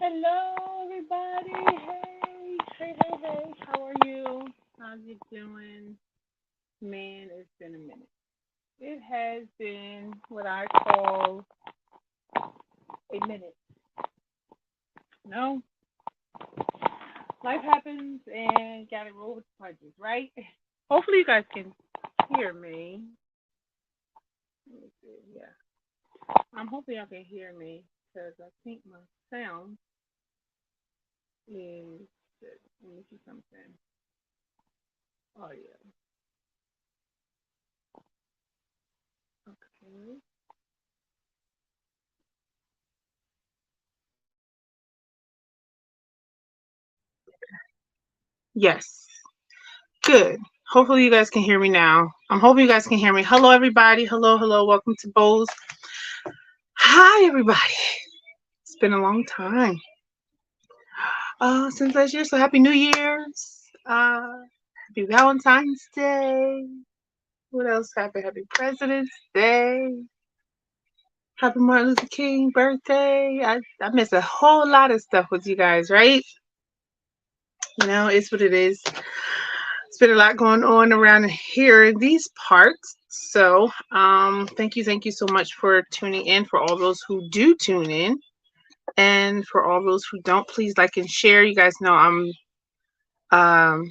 Hello, everybody. Hey. How are you? How's it doing? Man, it's been a minute. It has been what I call a minute. No, life happens and gotta roll with the punches, right? Hopefully, you guys can hear me. Let me see. Yeah, I'm hoping y'all can hear me because I think my sound is good. Let me see something. Oh yeah. Okay. Yes. Good. Hopefully you guys can hear me now. I'm hoping you guys can hear me. Hello everybody. Hello. Welcome to Bowes. Hi everybody. It's been a long time. Since last year. So happy New Year's. Happy Valentine's Day. What else happened? Happy President's Day. Happy Martin Luther King birthday. I missed a whole lot of stuff with you guys, right? It's what it is. It's been a lot going on around here in these parts. So, thank you so much for tuning in. For all those who do tune in, and for all those who don't, please like and share. You guys know I'm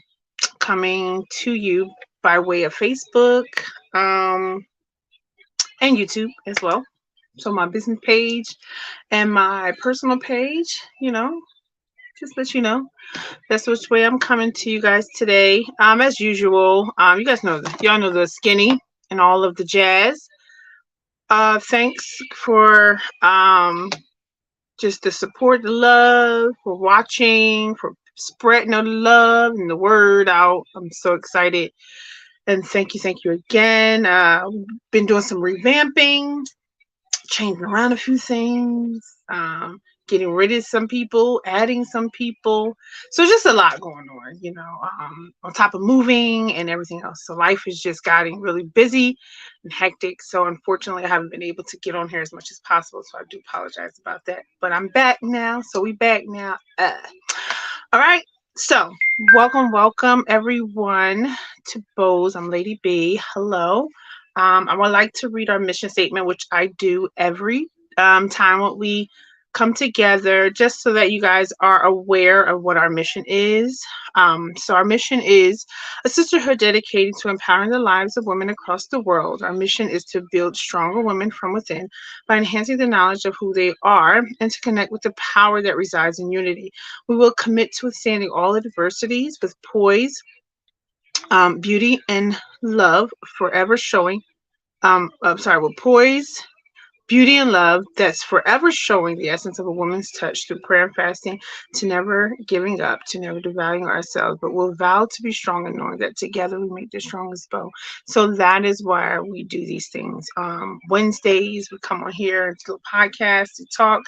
coming to you by way of Facebook um, and YouTube as well. So my business page and my personal page, just let you know. That's which way I'm coming to you guys today. As usual, you guys know y'all know the skinny and all of the jazz. Thanks for just the support, the love, for watching, for spreading the love and the word out. I'm so excited. And thank you again. Been doing some revamping, changing around a few things, getting rid of some people, adding some people. So just a lot going on, on top of moving and everything else. So life is just getting really busy and hectic. So unfortunately, I haven't been able to get on here as much as possible. So I do apologize about that. But I'm back now. So we back now. All right. So welcome everyone to Bose. I'm Lady B. Hello. I would like to read our mission statement, which I do every time when we come together, just so that you guys are aware of what our mission is. So, our mission is a sisterhood dedicated to empowering the lives of women across the world. Our mission is to build stronger women from within by enhancing the knowledge of who they are and to connect with the power that resides in unity. We will commit to withstanding all adversities with poise, beauty, and love, forever showing I'm sorry, with poise, beauty, and love that's forever showing the essence of a woman's touch through prayer and fasting, to never giving up, to never devaluing ourselves, but we'll vow to be strong and knowing that together we make the strongest bow. So that is why we do these things. Wednesdays, we come on here and do a podcast to talk,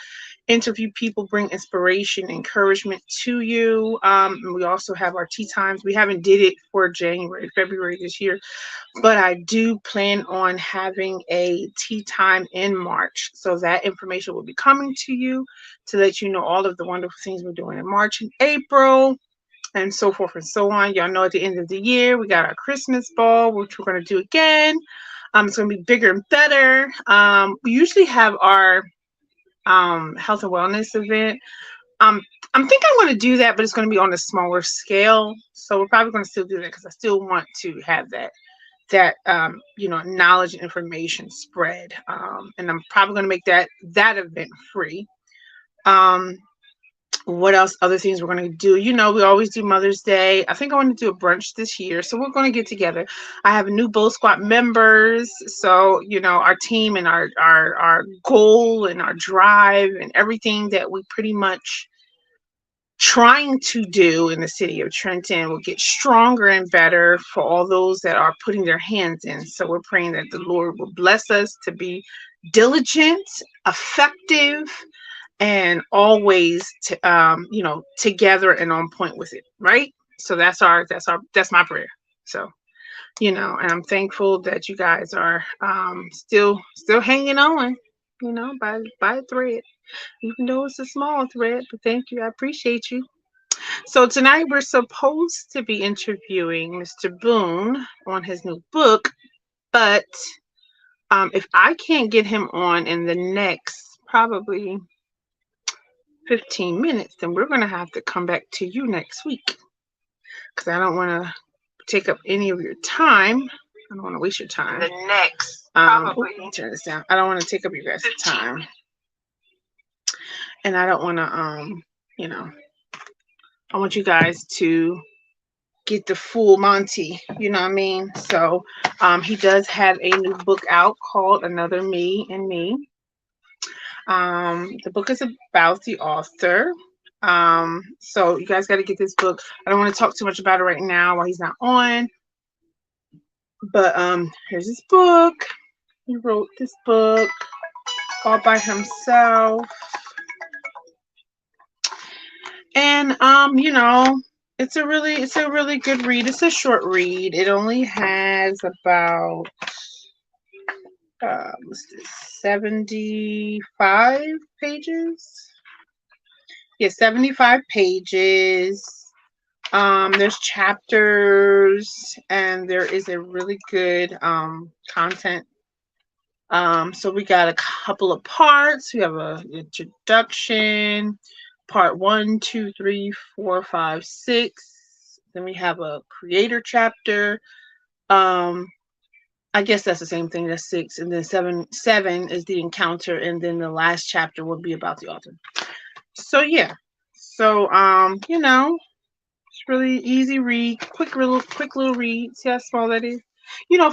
interview people, bring inspiration, encouragement to you. And we also have our tea times. We haven't did it for January, February this year, but I do plan on having a tea time in March. So that information will be coming to you to let you know all of the wonderful things we're doing in March and April and so forth and so on. Y'all know at the end of the year, we got our Christmas ball, which we're going to do again. It's going to be bigger and better. We usually have our health and wellness event. Um, I'm thinking I'm going to do that, but it's going to be on a smaller scale. So we're probably going to still do that because I still want to have that knowledge and information spread, and I'm probably going to make that event free. um what else, other things we're going to do? We always do Mother's Day. I think I want to do a brunch this year, so we're going to get together. I have new Bull Squad members, so our team and our goal and our drive and everything that we pretty much trying to do in the city of Trenton will get stronger and better for all those that are putting their hands in. So we're praying that the Lord will bless us to be diligent, effective, and always together and on point with it, right? So that's my prayer. So, and I'm thankful that you guys are still hanging on. buy a thread, even though it's a small thread. But thank you, I appreciate you. So tonight we're supposed to be interviewing Mr. Boone on his new book, but if I can't get him on in the next probably 15 minutes, then we're gonna have to come back to you next week because I don't want to take up any of your time. I don't want to waste your time. The next, probably. Turn this down. I don't want to take up your guys' time, and I don't want to, you know, I want you guys to get the full Monty. You know what I mean? So, he does have a new book out called Another Me and Me. The book is about the author. So you guys got to get this book. I don't want to talk too much about it right now while he's not on. But here's his book. He wrote this book all by himself. And it's a really good read. It's a short read. It only has about what's this, 75 pages. Yeah, 75 pages. There's chapters, and there is a really good content. So we got a couple of parts. We have an introduction, part 1, 2, 3, 4, 5, 6. Then we have a creator chapter. I guess that's the same thing. That's 6, and then 7 is the encounter, and then the last chapter will be about the author. So yeah. So it's really easy read, quick little read. See how small that is?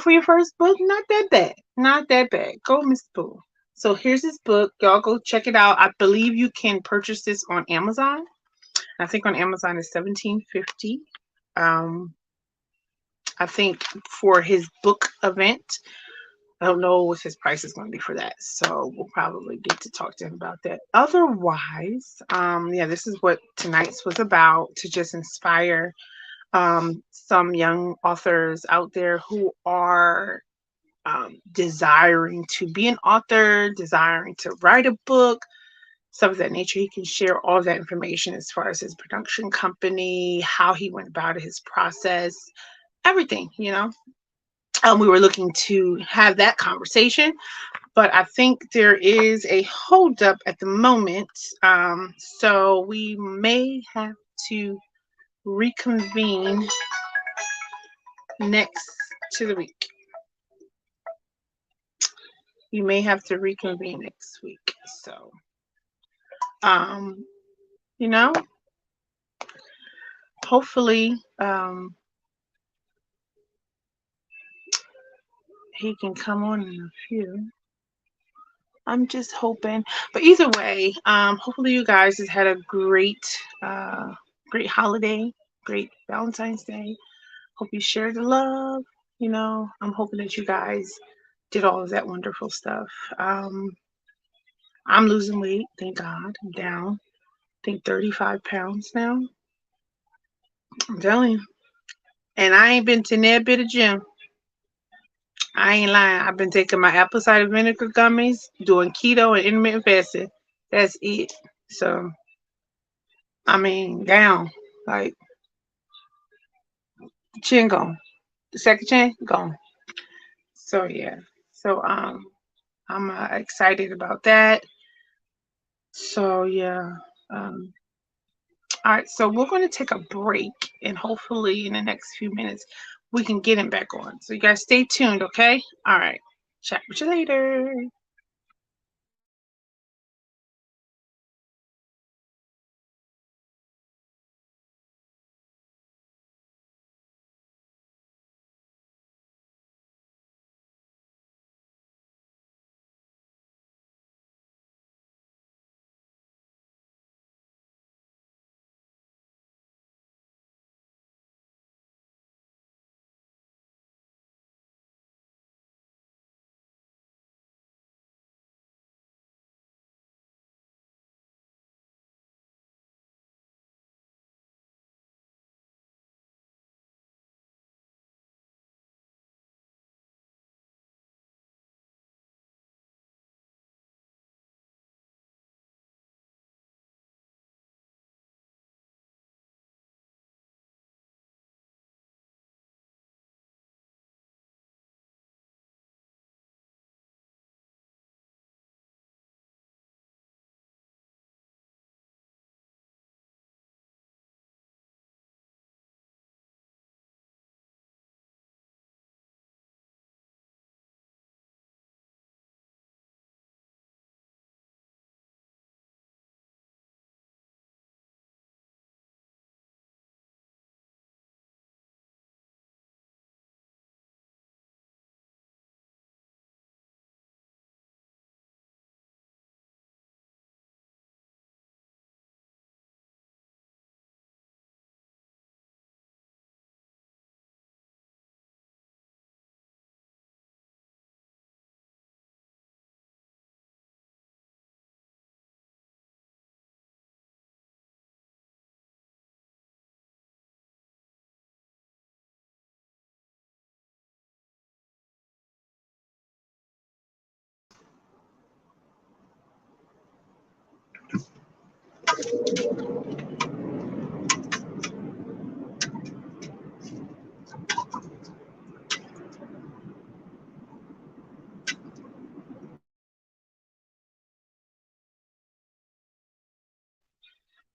For your first book, not that bad. Not that bad. Go, Mr. Boo. So here's his book. Y'all go check it out. I believe you can purchase this on Amazon. I think on Amazon it's $17.50. I think for his book event, I don't know what his price is going to be for that. So we'll probably get to talk to him about that. Otherwise, yeah, this is what tonight's was about, to just inspire some young authors out there who are desiring to be an author, desiring to write a book, stuff of that nature. He can share all of that information as far as his production company, how he went about it, his process, everything. We were looking to have that conversation, but I think there is a holdup at the moment. So we may have to reconvene next to the week. You may have to reconvene next week. So, you know, hopefully, he can come on in a few. I'm just hoping, but either way, hopefully you guys has had a great holiday, great Valentine's Day. Hope you shared the love. I'm hoping that you guys did all of that wonderful stuff. I'm losing weight, thank God. I'm down, I think 35 pounds now. I'm telling you. And I ain't been to near bit of gym. I ain't lying. I've been taking my apple cider vinegar gummies, doing keto and intermittent fasting. That's it. So, I mean, down. Like, the chin gone. The second chin gone. So, yeah. So, I'm excited about that. So, yeah. All right. So, we're going to take a break, and hopefully, in the next few minutes, we can get him back on. So, you guys stay tuned, okay? All right. Chat with you later.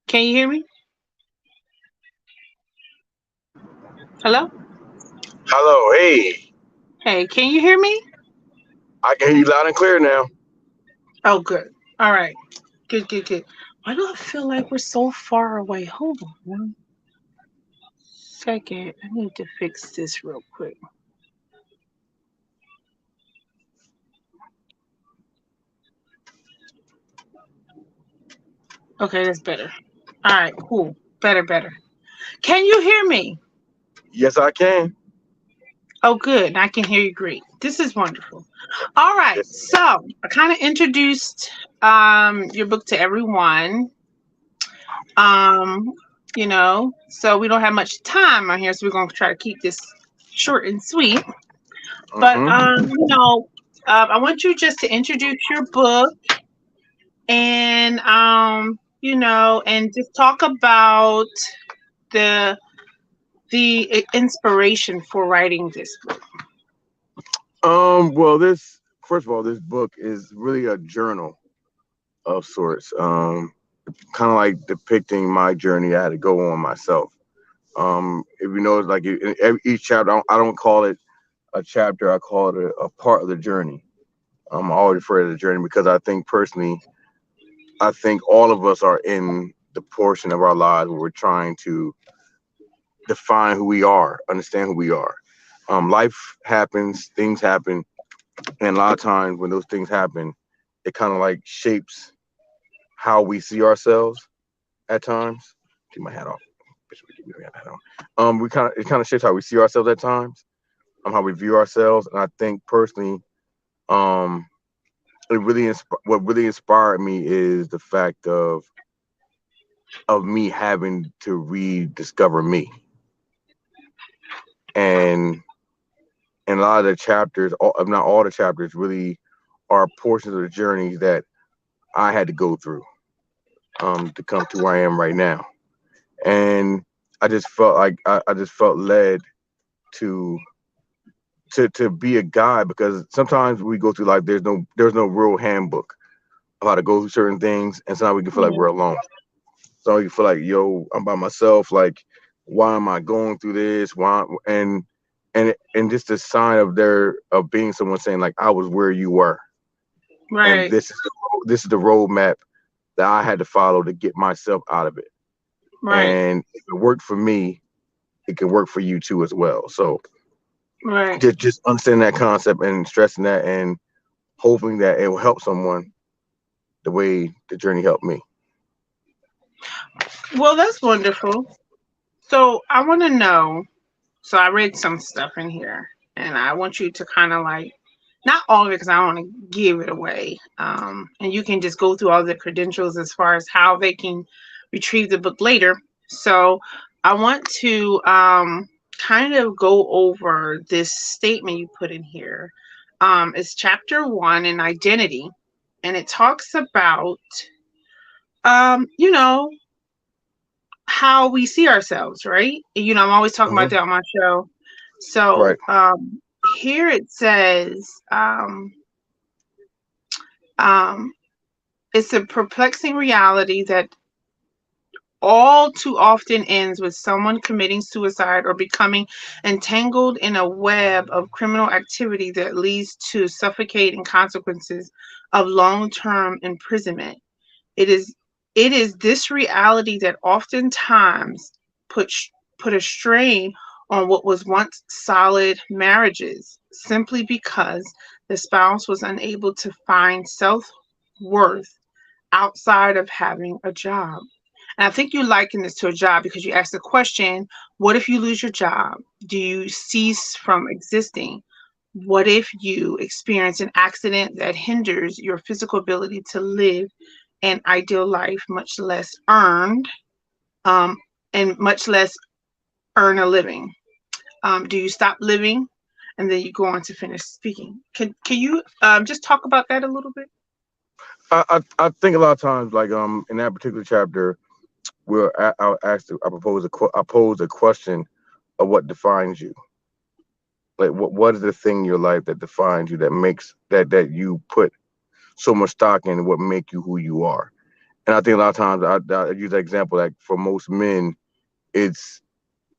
Can you hear me? Hello? Hello, hey. Hey, can you hear me? I can hear you loud and clear now. Oh, good. All right. Good, good, good. Why do I feel like we're so far away? Hold on 1 second. I need to fix this real quick. Okay, that's better. All right, cool. Better, better. Can you hear me? Yes, I can. Oh, good. I can hear you great. This is wonderful. All right. Yes. So I kind of introduced your book to everyone. Um, so we don't have much time on here, so we're gonna try to keep this short and sweet. But Mm-hmm. I want you just to introduce your book and and just talk about the inspiration for writing this book. Well, this first of all, this book is really a journal of sorts. Kind of like depicting my journey I had to go on myself. If you know, like in each chapter, I don't call it a chapter. I call it a part of the journey. I always refer to the journey because I think personally, I think all of us are in the portion of our lives where we're trying to define who we are, understand who we are. Life happens, things happen, and a lot of times when those things happen, it kind of like shapes how we see ourselves at times. Keep my hat off. We got my hat on. We kind of it kind of shapes how we see ourselves at times, how we view ourselves, and I think personally, um, what really inspired me is the fact of me having to rediscover me, and a lot of the chapters, if not all the chapters, really are portions of the journey that I had to go through to come to where I am right now. And I just felt like I just felt led to to be a guide because sometimes we go through life. There's no real handbook of how to go through certain things, and sometimes we can feel like we're Yeah. alone. So you feel like, yo, I'm by myself. Like, why am I going through this? Why? And just a sign of being someone saying like, I was where you were, and Right. this is the roadmap that I had to follow to get myself out of it. Right. And if it worked for me, it can work for you too as well. So Right. just understanding that concept and stressing that and hoping that it will help someone the way the journey helped me. Well, that's wonderful. So I want to know. So I read some stuff in here, and I want you to kind of like, not all of it because I don't want to give it away. And you can just go through all the credentials as far as how they can retrieve the book later. So I want to kind of go over this statement you put in here. It's chapter 1 in identity, and it talks about um, you know, how we see ourselves, right? I'm always talking about Hmm. that on my show. So Right. here it says, um, it's a perplexing reality that all too often ends with someone committing suicide or becoming entangled in a web of criminal activity that leads to suffocating consequences of long-term imprisonment. It is it is this reality that oftentimes put put a strain on what was once solid marriages simply because the spouse was unable to find self-worth outside of having a job. And I think you liken this to a job because you asked the question, what if you lose your job? Do you cease from existing? What if you experience an accident that hinders your physical ability to live an ideal life, um, much less earn a living? Do you stop living and then you go on to finish speaking? Can you just talk about that a little bit? I think a lot of times, like in that particular chapter, I'll ask I pose a question of what defines you. Like what is the thing in your life that defines you, that makes that you put so much stock in, what make you who you are. And I think a lot of times I use that example, like for most men, it's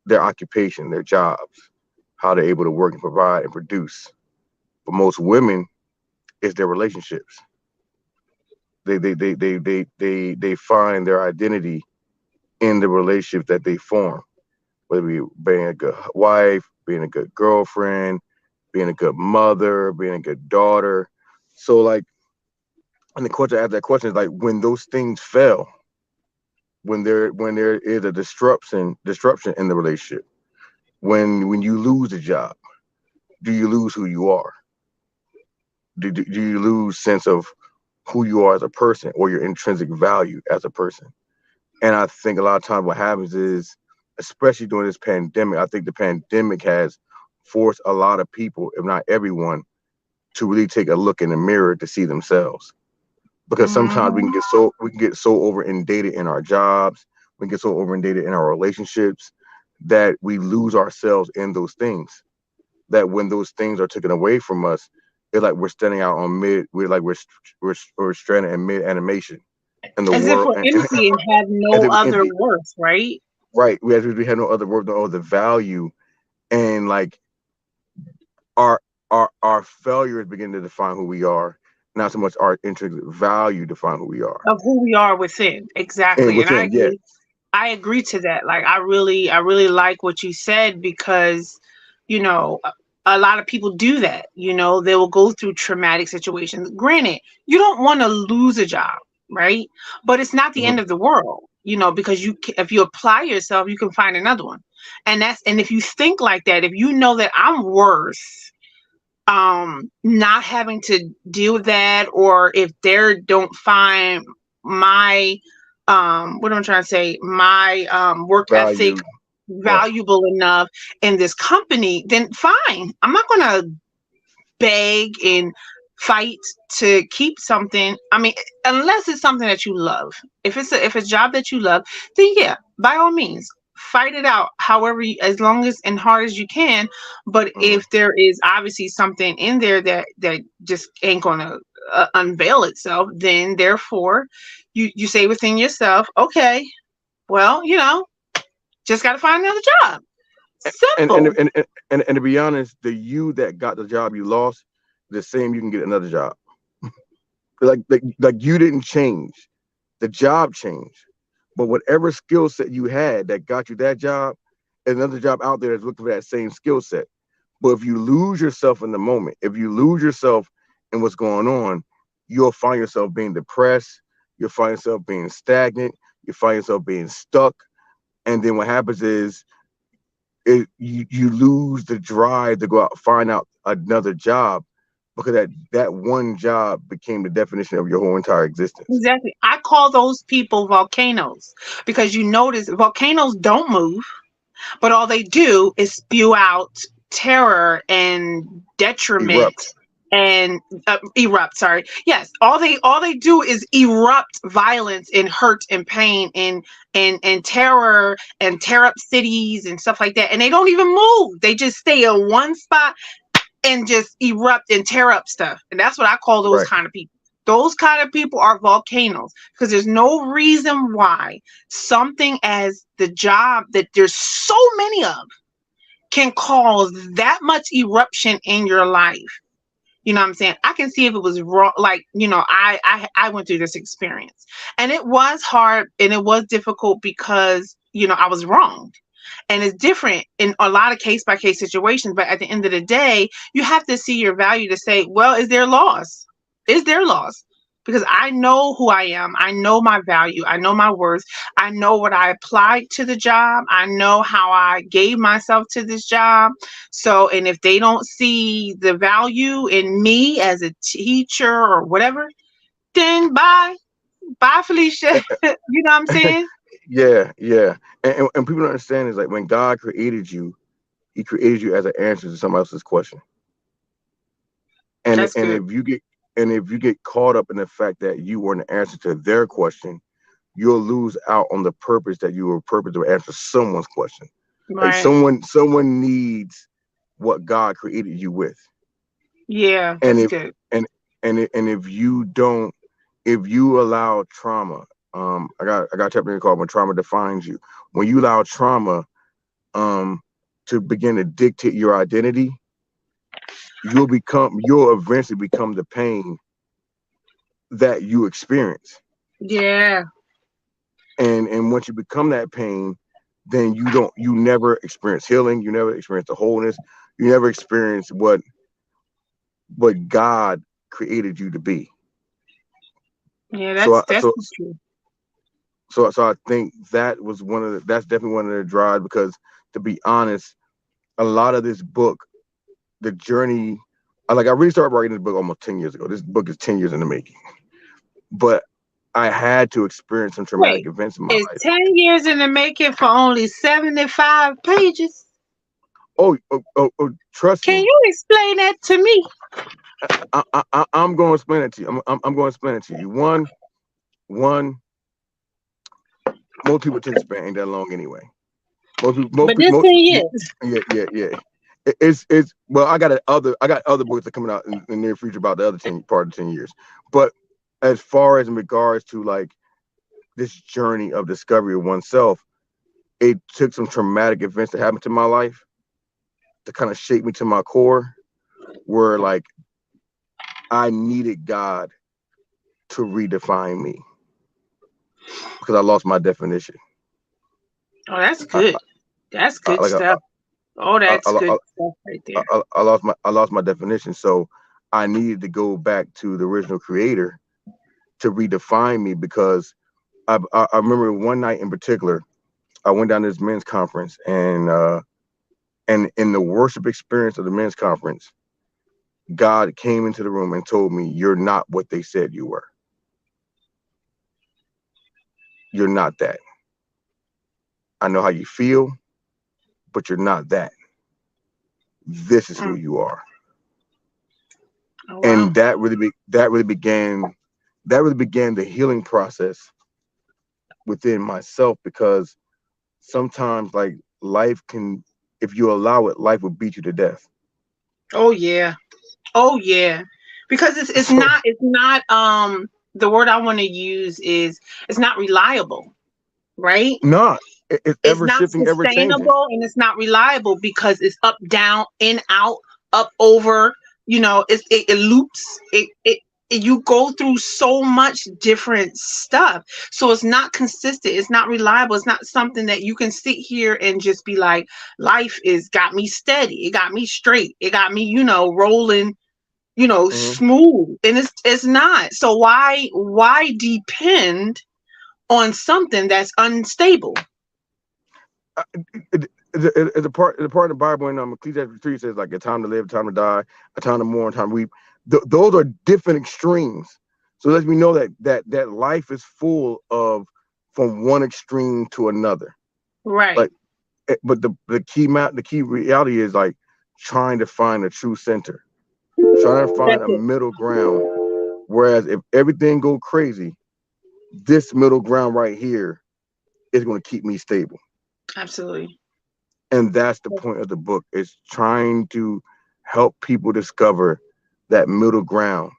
their occupation, their jobs, how they're able to work and provide and produce. For most women, it's their relationships. They find their identity in the relationships that they form, whether it be being a good wife, being a good girlfriend, being a good mother, being a good daughter. So like, and the question after that question is like, when those things fail, when there is a disruption in the relationship, when you lose a job, do you lose who you are? Do you lose sense of who you are as a person, or your intrinsic value as a person? And I think a lot of times what happens is, especially during this pandemic, I think the pandemic has forced a lot of people, if not everyone, to really take a look in the mirror to see themselves. Because sometimes Mhm. we can get so over inundated in our jobs, we can get so over inundated in our relationships, that we lose ourselves in those things. That when those things are taken away from us, it's like we're standing out on mid. We're like we're stranded in mid animation in the As if world, we're empty and have as no if we're other empty. worth, right? Right. We have no other worth, no other value, and like our our failures begin to define who we are, not so much our intrinsic value define who we are. Of who we are within. And Exactly. And I within, yeah. agree. I agree to that. Like I really like what you said because, you know, a lot of people do that. You know, they will go through traumatic situations. Granted, you don't want to lose a job, right? But it's not the Mhm. end of the world, you know, because if you apply yourself, you can find another one. And if you think like that, if you know that I'm worth not having to deal with that, or if they don't find my what am I trying to say, my work ethic Value. Yeah. valuable enough in this company, then fine, I'm not gonna beg and fight to keep something. I mean, unless it's something that you love. If it's a job that you love, then yeah, by all means, fight it out. However, as long as and hard as you can. But Mhm. if there is obviously something in there that just ain't gonna unveil itself, then therefore, you say within yourself, okay, well, just got to find another job. And and, Simple. and and and to be honest, the you that got the job you lost, the same you can get another job. Like you didn't change, the job changed, but whatever skill set you had that got you that job, another job out there that's looking for that same skill set. But if you lose yourself in the moment, if you lose yourself in what's going on, you'll find yourself being depressed. You'll find yourself being stagnant. You find yourself being stuck. And then what happens is you lose the drive to go out and find out another job, because that one job became the definition of your whole entire existence. Exactly. I call those people volcanoes because you notice volcanoes don't move, but all they do is spew out terror and detriment Erupt. and erupt. Sorry. Yes, all they do is erupt violence and hurt and pain and terror and tear up cities and stuff like that. And they don't even move. They just stay in one spot and just erupt and tear up stuff. And that's what I call those Right. kind of people. Those kind of people are volcanoes because there's no reason why something as the job that there's so many of can cause that much eruption in your life. You know what I'm saying? I can see if it was wrong. Like, I went through this experience and it was hard and it was difficult because, I was wronged. And it's different in a lot of case by case situations. But at the end of the day, you have to see your value to say, well, is there loss? Is there loss? Because I know who I am. I know my value. I know my worth. I know what I applied to the job. I know how I gave myself to this job. So, and if they don't see the value in me as a teacher or whatever, then bye. Bye, Felicia. You know what I'm saying? Yeah, yeah. And people don't understand is like when God created you, He created you as an answer to somebody else's question. And That's and good. if you get And if you get caught up in the fact that you were an answer to their question, you'll lose out on the purpose that you were purpose to answer someone's question. Like Right. someone needs what God created you with. Yeah, And that's if good. and and if you don't, if you allow trauma, I got a chapter called "When Trauma Defines You." When you allow trauma um to begin to dictate your identity, you'll eventually become the pain that you experience. Yeah. And once you become that pain, then you never experience healing, you never experience the wholeness, you never experience what God created you to be. Yeah, So that's I so definitely true. so I think that's definitely one of the drives, because to be honest, a lot of this book, the journey, I really started writing this book almost 10 years ago. This book is 10 years in the making. But I had to experience some traumatic Wait, events in my it's life. 10 years in the making for only 75 pages? Trust Can me. you explain that to me? I'm going to explain it to you. I'm going to explain it to you. One, most people attention span ain't that long anyway. Most But this people, 10 years. yeah. It's well, I got other books that are coming out in the near future about the other 10 years. But as far as in regards to like this journey of discovery of oneself, it took some traumatic events that happened to my life to kind of shape me to my core, where like I needed God to redefine me because I lost my definition. Oh, that's I, good. That's I good like stuff. Oh, I, that's I, good I, stuff right there. I lost my definition, so I needed to go back to the original creator to redefine me, because I remember one night in particular, I went down to this men's conference, and in the worship experience of the men's conference, God came into the room and told me, "You're not what they said you were. You're not that. I know how you feel, but you're not that. This is who Mm. you are." Oh, wow. And that really began the healing process within myself, because sometimes like life can, if you allow it, life will beat you to death. Oh, yeah. Oh, yeah. Because it's So not, the word I want to use is it's not reliable, right? not, it's It's ever not shifting, ever changing. sustainable and it's not reliable because it's up, down, in, out, up, over. It loops. You go through so much different stuff, so it's not consistent. It's not reliable. It's not something that you can sit here and just be like, life is got me steady. It got me straight. It got me, rolling. Hmm. Smooth, and it's not. So why depend on something that's unstable? The part of the Bible in Ecclesiastes 3 says like a time to live, a time to die, a time to mourn, a time to weep. Those are different extremes. So let me know that life is full of from one extreme to another. Right. Like, but the key reality is like trying to find a true center, trying to find That's a it. middle ground. Whereas if everything go crazy, this middle ground right here is going to keep me stable. Absolutely. And that's the point of the book, is trying to help people discover that middle ground.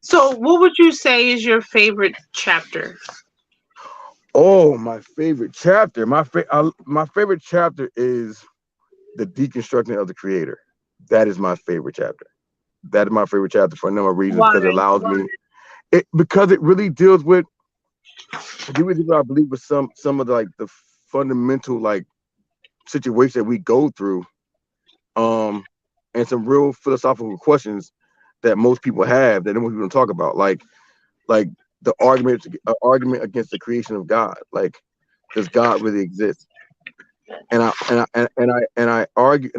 So, what would you say is your favorite chapter? Oh, my favorite chapter. My favorite chapter is the deconstructing of the creator. That is my favorite chapter. That is my favorite chapter for a number of reasons, Why? because it allows me it because it really deals with, I believe, with some of the, like the fundamental like situations that we go through, um and some real philosophical questions that most people have that most people don't talk about, like the argument against the creation of God. Like, does God really exist? And I argue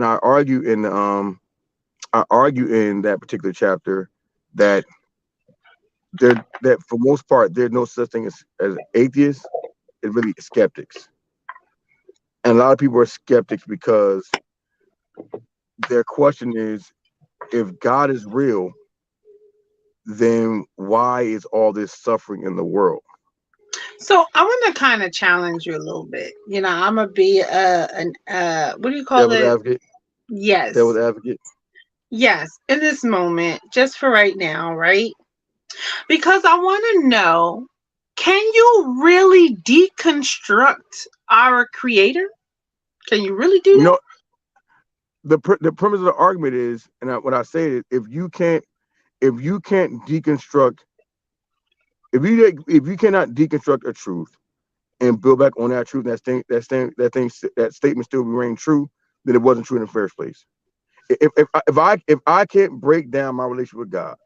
in that particular chapter that that for most part there's no such thing as atheists. It's really skeptics. And a lot of people are skeptics because their question is, if God is real, then why is all this suffering in the world? So I want to kind of challenge you a little bit. I'm gonna be an what do you call Devil's it? advocate, devil's Yes, advocate. yes. In this moment, just for right now, right? Because I want to know, can you really deconstruct our creator? Can you really do You that? know, the premise of the argument is, and what I say is, if you can't deconstruct, if you cannot deconstruct a truth and build back on that truth, that statement still remain true, then it wasn't true in the first place. If I can't break down my relationship with God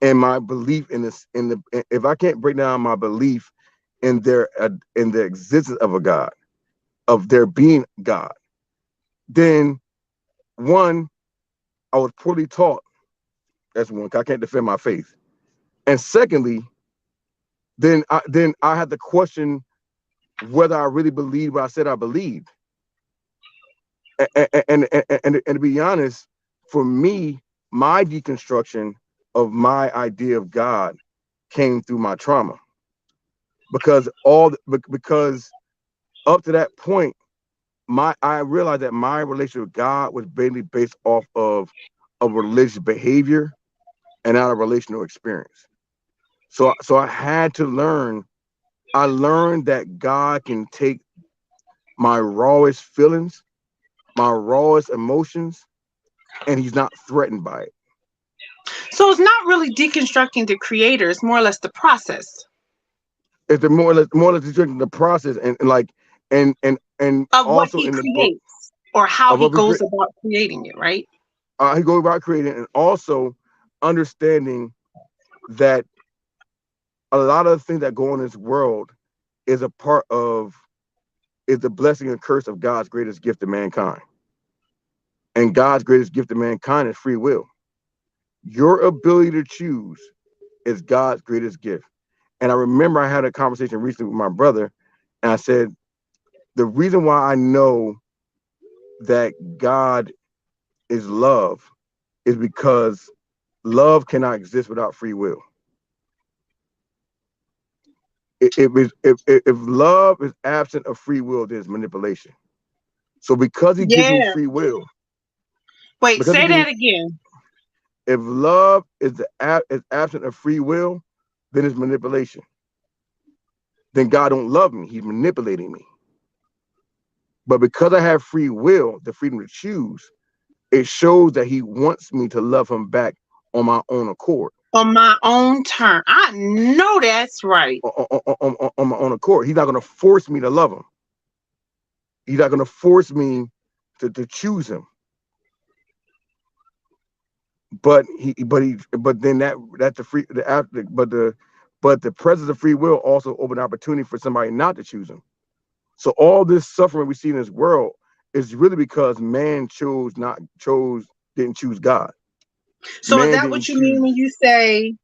and my belief in this, if I can't break down my belief in the existence of a God, of there being God, then one, I was poorly taught. That's one. I can't defend my faith. And secondly, then I had to question whether I really believed what I said I believed. And to be honest, for me, my deconstruction of my idea of God came through my trauma, because up to that point, my I realized that my relationship with God was mainly based off of religious behavior and not a relational experience. So I had to learn. I learned that God can take my rawest feelings, my rawest emotions, and He's not threatened by it. So it's not really deconstructing the creator; it's more or less the process It's the more or less describing the process, and like and of what also he in the book creates or how of he what we goes create, about creating it, right? he goes about creating, and also understanding that a lot of the things that go on in this world is a part of is the blessing and curse of God's greatest gift to mankind. And God's greatest gift to mankind is free will. Your ability to choose is God's greatest gift. And I remember I had a conversation recently with my brother, and I said, the reason why I know that God is love is because love cannot exist without free will. If love is absent of free will, there's manipulation. So because he gives me Yeah. free will, Wait, because he say gives me, that again. if love is absent of free will, then it's manipulation. Then God don't love me. He's manipulating me. But because I have free will, the freedom to choose, it shows that he wants me to love him back on my own accord. On my own term. I know that's right. On my own accord. He's not going to force me to love him. He's not going to force me to choose him. But then that's the free the after but the presence of free will also open opportunity for somebody not to choose him. So all this suffering we see in this world is really because man didn't choose God. So is Man that didn't what you mean choose. when you say,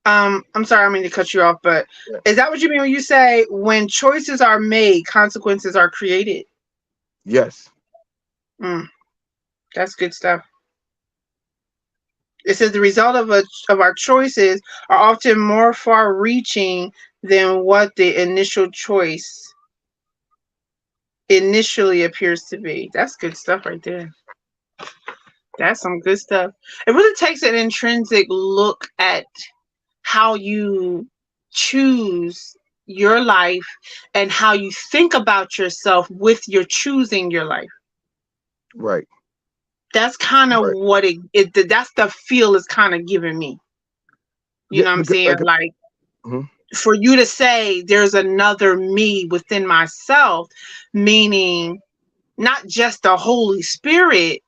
I'm sorry, I mean to cut you off, but Yeah. is that what you mean when you say when choices are made, consequences are created? Yes. Mm, that's good stuff. It says the result of our choices are often more far reaching than what the initial choice initially appears to be. That's good stuff right there. That's some good stuff. It really takes an intrinsic look at how you choose your life and how you think about yourself with your choosing your life. Right. That's kind of Right. what that's the feel it's kind of giving me. You Yeah. know what I'm Because saying? like. Like, Mhm. for you to say there's another me within myself, meaning not just the Holy Spirit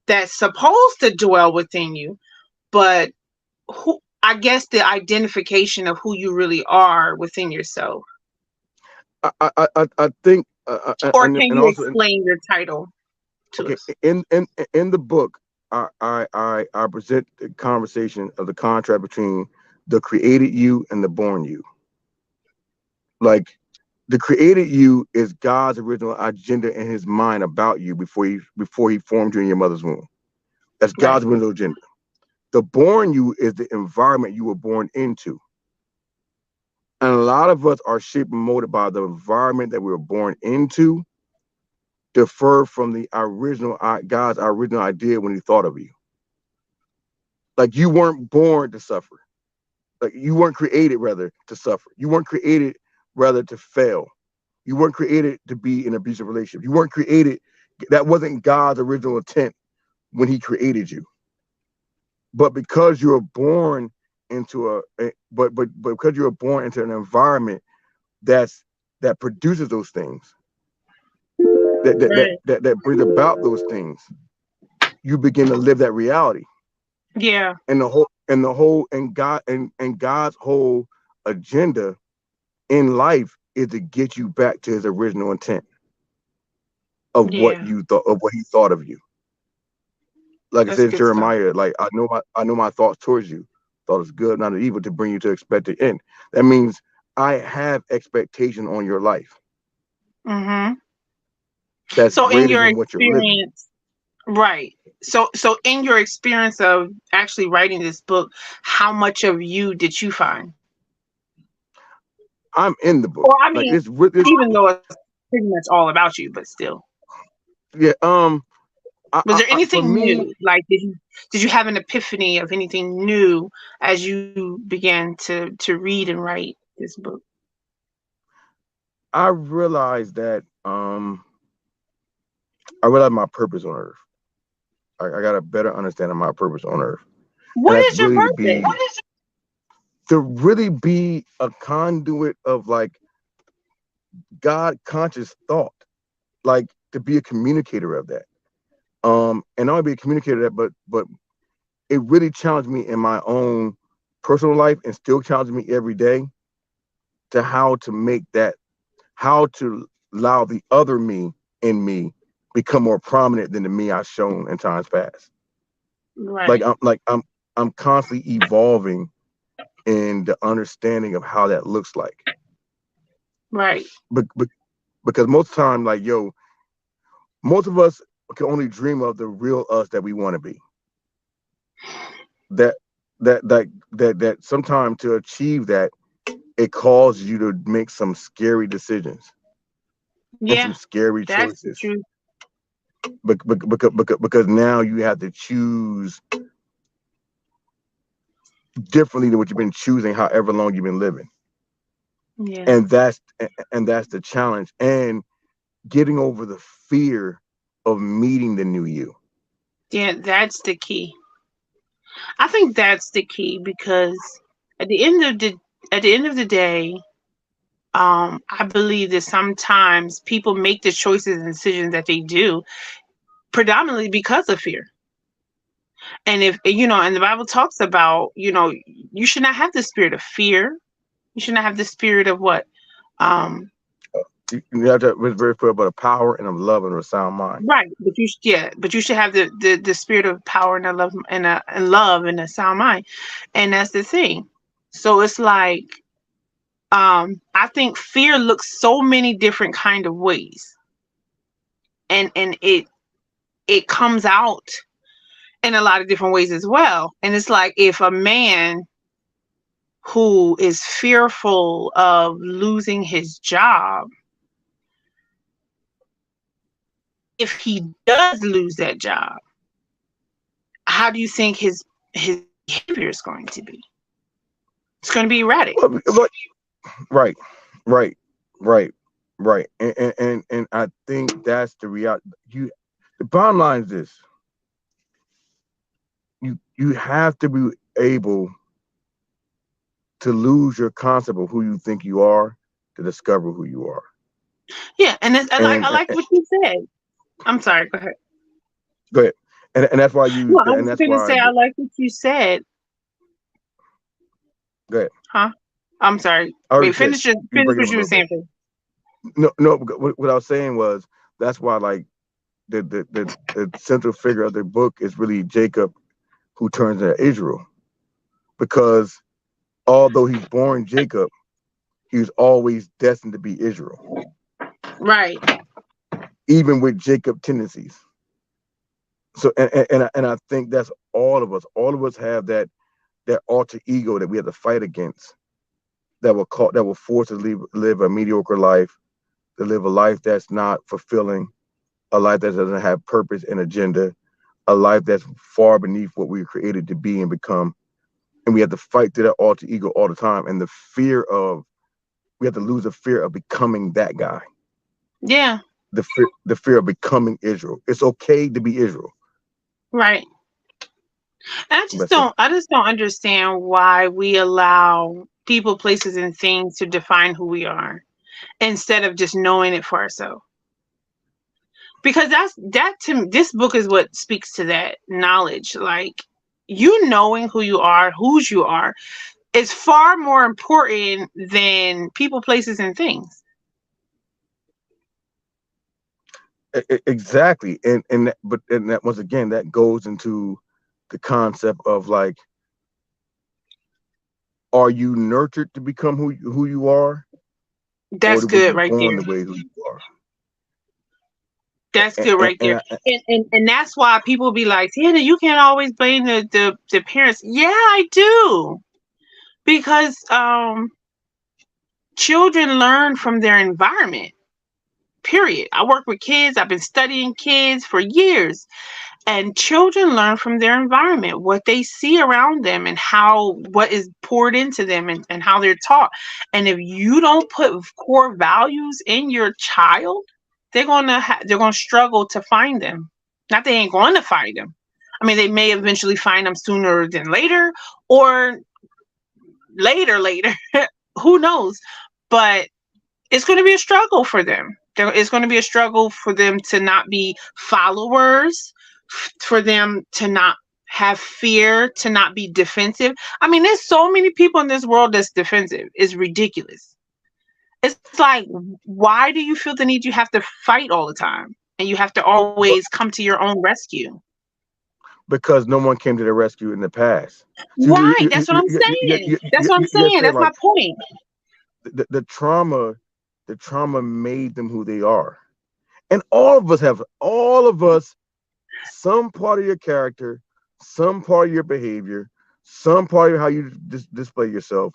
that's supposed to dwell within you, but who, I guess, the identification of who you really are within yourself. I think Or can and you also explain your title to okay, us? in the book, I present the conversation of the contrast between the created you and the born you. Like the created you is God's original agenda in His mind about you before he formed you in your mother's womb. That's Right. God's original agenda. The born you is the environment you were born into. And a lot of us are shaped and molded by the environment that we were born into, defer from the original God's original idea when he thought of you. Like you weren't born to suffer. Like you weren't created rather to suffer. You weren't created rather to fail. You weren't created to be in an abusive relationship. You weren't created. That wasn't God's original intent when he created you. But because you were born into but because you were born into an environment that produces those things, Right. that brings about those things, you begin to live that reality. Yeah. And God's whole agenda in life is to get you back to his original intent of what Yeah. you thought of what he thought of you. Like I That's said in good stuff. Jeremiah, like I know my thoughts towards you, thought it's good, not evil, to bring you to expected end. That means I have expectation on your life Mm-hmm. that's So in greater your than what you're living. experience, right. So in your experience of actually writing this book, how much of you did you find? I'm in the book. Or I Like mean, it's with this, even though it's pretty much all about you, but still. yeah. Was there For anything me, new? Like did you have an epiphany of anything new as you began to read and write this book? I realized that I realized my purpose on earth. I got a better understanding of my purpose on earth, and What that's is your really purpose? to really be a conduit of like God conscious thought, like to be a communicator of that. And not only be a communicator of that, but it really challenged me in my own personal life and still challenges me every day to how to make that, how to allow the other me in me become more prominent than the me I've shown in times past. Right. I'm constantly evolving in the understanding of how that looks like. Right. But, because most of the time, like most of us can only dream of the real us that we want to be. That that sometimes to achieve that, it causes you to make some scary decisions and Yeah. some scary That's the choices. truth. Because now you have to choose differently than what you've been choosing however long you've been living. Yeah. And that's the challenge. And getting over the fear of meeting the new you. Yeah, that's the key. I think that's the key because at the end of the at the end of the day, I believe that sometimes people make the choices and decisions that they do predominantly because of fear. And if and the Bible talks about, you should not have the spirit of fear. You should not have the spirit of what? Um, You have to be very clear about a power and of love and a sound mind. right, but you should have the spirit of power and a love and love and a sound mind, and that's the thing. So it's like, I think fear looks so many different kind of ways, and it comes out in a lot of different ways as well. And it's like if a man who is fearful of losing his job, if he does lose that job, how do you think his behavior is going to be? It's going to be erratic. Right, right, right, right. And I think that's the reality. The bottom line is this: you have to be able to lose your concept of who you think you are to discover who you are. Yeah, and it's, I And like what you said. I'm sorry. Go ahead. go ahead. And that's why Well, I and was that's going to why say I like what you said. go ahead. Huh? I'm sorry. I already Wait, said you finish break it up what a you were little bit. saying first. No. What I was saying was that's why like the central figure of the book is really Jacob, who turns into Israel, because although he's born Jacob, he was always destined to be Israel, Right. even with Jacob tendencies. So and I think that's all of us. All of us have that alter ego that we have to fight against, that will force us to live a mediocre life, to live a life that's not fulfilling, a life that doesn't have purpose and agenda, a life that's far beneath what we were created to be and become. And we have to fight through that alter ego all the time. And we have to lose the fear of becoming that guy. Yeah. The fear of becoming Israel. It's okay to be Israel. Right. And That's it. I just don't understand why we allow people, places, and things to define who we are instead of just knowing it for ourselves. Because this book is what speaks to that knowledge. Like, you knowing who you are, whose you are, is far more important than people, places, and things. Exactly. And that, once again, that goes into the concept of like, are you nurtured to become who you are, or That's were good you right born there. the way who you are? That's And, good and, right there. and And that's why people be like, Sienna, you can't always blame the parents. Yeah, I do. Because children learn from their environment. Period. I work with kids. I've been studying kids for years. And children learn from their environment, what they see around them and how what is poured into them, and how they're taught. And if you don't put core values in your child, they're gonna struggle to find them. Not they ain't going to find them. I mean, they may eventually find them sooner than later, or later. Who knows? But it's going to be a struggle for them. It's going to be a struggle for them to not be followers, for them to not have fear, to not be defensive. I mean, there's so many people in this world that's defensive. It's ridiculous. It's like, why do you feel the need you have to fight all the time? And you have to always but come to your own rescue? because no one came to their rescue in the past. So Right. That's what I'm saying. That's what I'm you saying. saying That's like my point. the trauma made them who they are. And all of us, some part of your character, some part of your behavior, some part of how you display yourself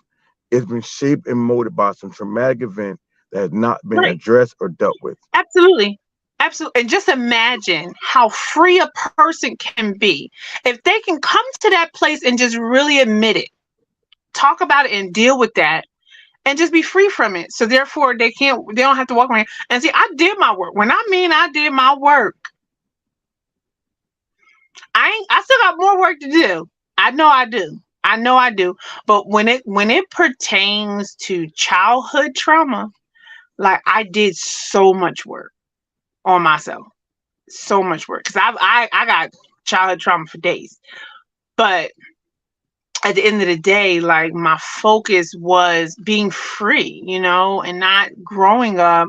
has been shaped and molded by some traumatic event that has not been Right. addressed or dealt with. Absolutely. Absolutely. And just imagine how free a person can be if they can come to that place and just really admit it, talk about it and deal with that, and just be free from it. So therefore they don't have to walk around and see, I did my work. When I mean I did my work, I still got more work to do. I know I do. I know I do. But when it pertains to childhood trauma, like, I did so much work on myself. So much work, because I got childhood trauma for days. But at the end of the day, like, my focus was being free, and not growing up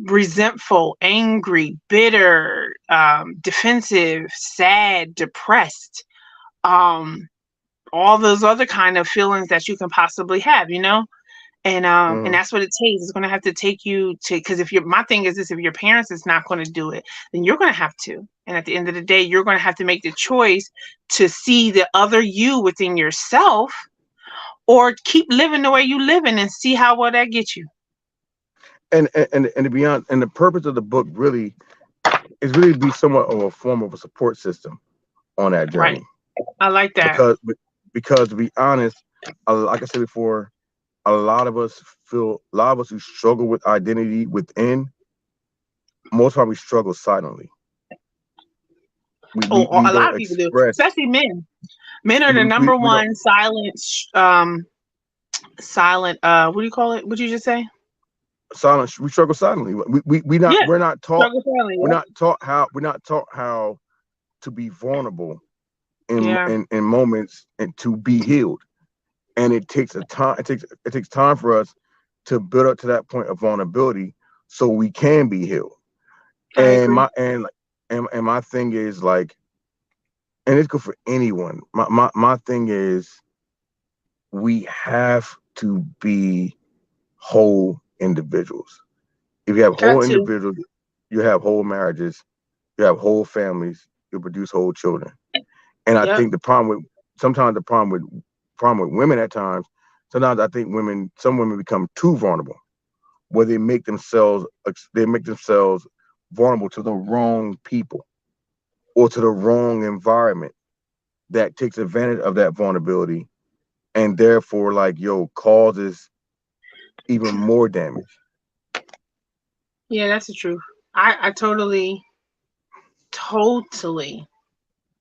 resentful, angry, bitter, defensive, sad, depressed, um, all those other kind of feelings that you can possibly have. And Mhm. that's what it takes. It's going to have to take you to, because my thing is this: if your parents is not going to do it, then you're going to have to. And at the end of the day, you're going to have to make the choice to see the other you within yourself, or keep living the way you living and see how well that gets you. And to be honest, and the purpose of the book really is really to be somewhat of a form of a support system on that Right. journey. I like that. Because to be honest, like I said before, a lot of us who struggle with identity within, most probably struggle silently. Oh, We a lot don't of people do, express. especially men. Men are the We number don't one silent. What do you call it? What did you just say? silence. We struggle silently. Yeah, We're not taught. struggle silent. We're not taught how to be vulnerable Yeah, in moments and to be healed. And it takes a time. It takes time for us to build up to that point of vulnerability so we can be healed. I And agree. my thing is like, and it's good for anyone. My thing is, we have to be whole individuals. If you have Got whole to. individuals, you have whole marriages, you have whole families, you'll produce whole children. And I Yep. think the problem with sometimes the problem with women at times, sometimes I think some women become too vulnerable, where they make themselves vulnerable to the wrong people or to the wrong environment that takes advantage of that vulnerability, and therefore like causes even more damage. Yeah, that's the truth. I totally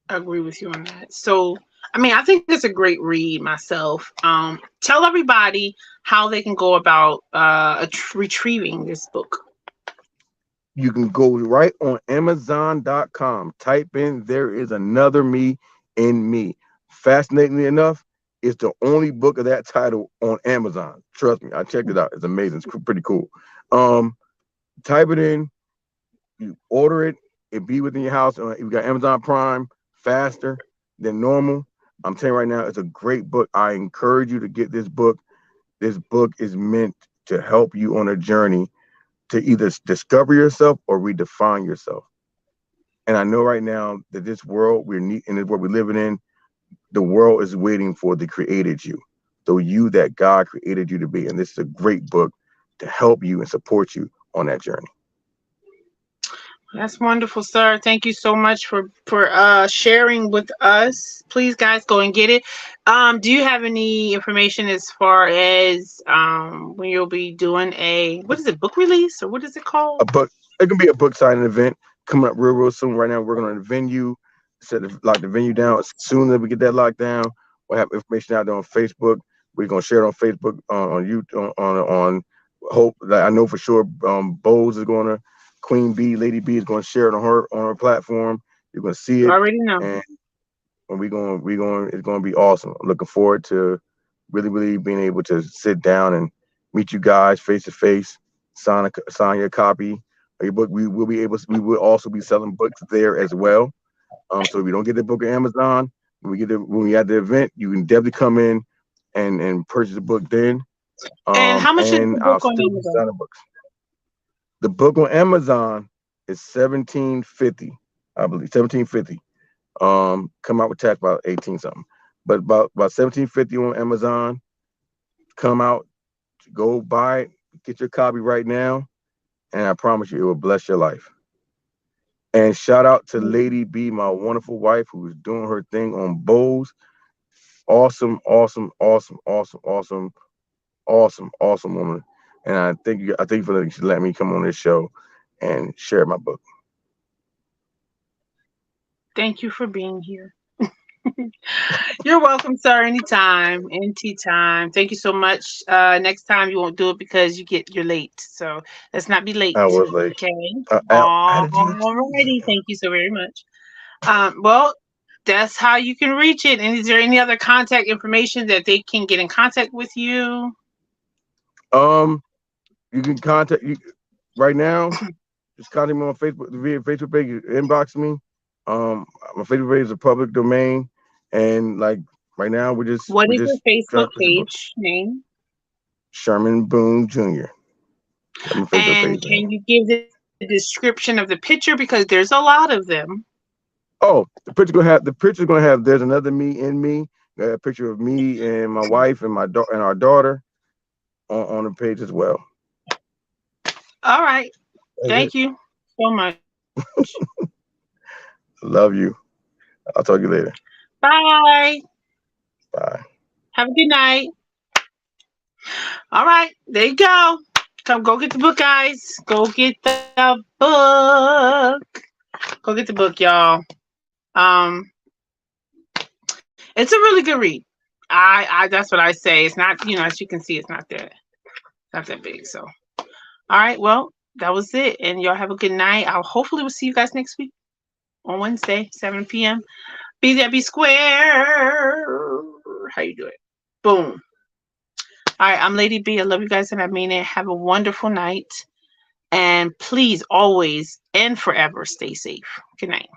agree with you on that. So, I mean, I think it's a great read myself. Tell everybody how they can go about retrieving this book. You can go right on Amazon.com, type in "There Is Another Me in Me." Fascinatingly enough, it's the only book of that title on Amazon. Trust me, I checked it out. It's amazing. It's pretty cool. Um, Type it in, you order it, it be within your house. You got Amazon Prime, faster than normal. I'm telling you right now, it's a great book. I encourage you to get this book. This book is meant to help you on a journey to either discover yourself or redefine yourself. And I know right now that this world in the world we're living in, the world is waiting for the created you, the you that God created you to be. And this is a great book to help you and support you on that journey. That's wonderful, sir. Thank you so much for sharing with us. Please, guys, go and get it. Do you have any information as far as when you'll be doing a what is it, book release or what is it called? A book, it can be a book signing event coming up real soon. Right now, we're going to venue, lock the venue down. As soon as we get that locked down, we'll have information out there on Facebook. We're going to share it on Facebook, on YouTube, on hope that I know for sure. B.O.W.S is going to, Queen B, Lady B is going to share it on her platform. You're going to see You it, already know. and it's going to be awesome. I'm looking forward to really being able to sit down and meet you guys face to face, sign your copy of your book. We will also be selling books there as well. So if you don't get the book on Amazon, when we at the event, you can definitely come in and purchase the book then. And how much is the And I'll book on still be Amazon? selling books. The book on Amazon is 1750, I believe, 1750. Come out with tax about 18 something, but about 1750 on Amazon. Come out, go buy it, get your copy right now, and I promise you it will bless your life. And shout out to Lady B, my wonderful wife, who's doing her thing on B.O.W.S. Awesome, awesome, awesome, awesome, awesome, awesome, awesome woman. And I thank you for letting me come on this show and share my book. Thank you for being here. You're welcome, sir. Anytime, anytime. Thank you so much. Next time you won't do it because you're late. So let's not be late. I was like, Okay. how did you? Alrighty. Thank you so very much. Well, that's how you can reach it. And is there any other contact information that they can get in contact with you? Um, you can contact you right now. Just contact me on Facebook via Facebook page. Inbox me. My Facebook page is a public domain, and like right now, What we're is your just trying Facebook to push the book. page name? Sherman Boone Jr. That's my Facebook And page name. can you give the description of the picture because there's a lot of them? Oh, the picture's gonna have "There's Another Me in Me." Got a picture of me and my wife and and our daughter on the page as well. All right. That's it. Thank you so much. Love you. I'll talk to you later. Bye. Bye. Have a good night. All right. There you go. Come go get the book, guys. Go get the book. Go get the book, y'all. Um, it's a really good read. I that's what I say. It's not, as you can see, it's not that big. So, all right. Well, that was it, and y'all have a good night. I'll hopefully we'll see you guys next week on Wednesday, 7 p.m. Be there, be square. How you do it? Boom. All right. I'm Lady B. I love you guys, and I mean it. Have a wonderful night, and please always and forever stay safe. Good night.